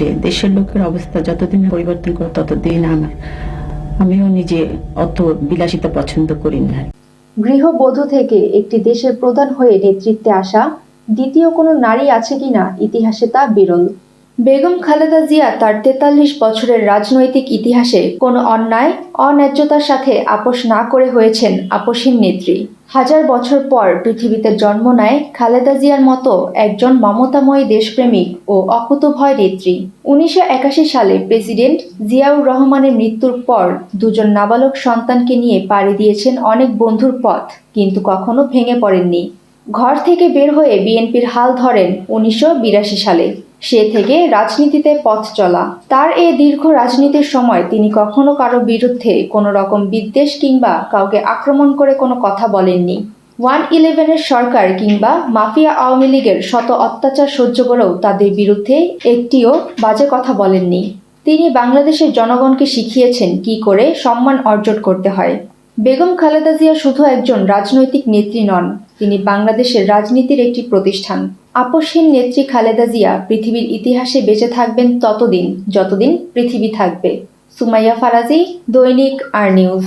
যে দেশের লোকের অবস্থা যতদিন পরিবর্তন করে ততদিন আমিও নিজে অত বিলাসিতা পছন্দ করি না। গৃহবধূ থেকে একটি দেশের প্রধান হয়ে নেতৃত্বে আসা দ্বিতীয় কোনো নারী আছে কিনা ইতিহাসে তা বিরল। বেগম খালেদা জিয়া তার ৪৩ বছরের রাজনৈতিক ইতিহাসে কোনো অন্যায় অন্যায্যতার সাথে আপোষ না করে হয়েছেন আপোষহীন নেত্রী। হাজার বছর পর পৃথিবীতে জন্ম নেয় খালেদা জিয়ার মতো একজন মমতাময়ী দেশপ্রেমিক ও অকুতোভয় নেত্রী। ১৯৮১ সালে প্রেসিডেন্ট জিয়াউর রহমানের মৃত্যুর পর দুজন নাবালক সন্তানকে নিয়ে পাড়ি দিয়েছেন অনেক বন্ধুর পথ, কিন্তু কখনো ভেঙে পড়েননি। ঘর থেকে বের হয়ে বিএনপির হাল ধরেন ১৯৮২ সালে। সে থেকে রাজনীতিতে পথ চলা। তার এ দীর্ঘ রাজনীতির সময় তিনি কখনো কারো বিরুদ্ধে কোনো রকম বিদ্বেষ কিংবা কাউকে আক্রমণ করে কোনো কথা বলেননি। 1-11-এর সরকার কিংবা মাফিয়া আওয়ামী লীগের শত অত্যাচার সহ্য করেও তাদের বিরুদ্ধে একটিও বাজে কথা বলেননি। তিনি বাংলাদেশের জনগণকে শিখিয়েছেন কী করে সম্মান অর্জন করতে হয়। বেগম খালেদা জিয়া শুধু একজন রাজনৈতিক নেত্রী নন, তিনি বাংলাদেশের রাজনীতির একটি প্রতিষ্ঠান। আপোষহীন নেত্রী খালেদা জিয়া পৃথিবীর ইতিহাসে বেঁচে থাকবেন ততদিন যতদিন পৃথিবী থাকবে। সুমাইয়া ফারাজি, দৈনিক আর নিউজ।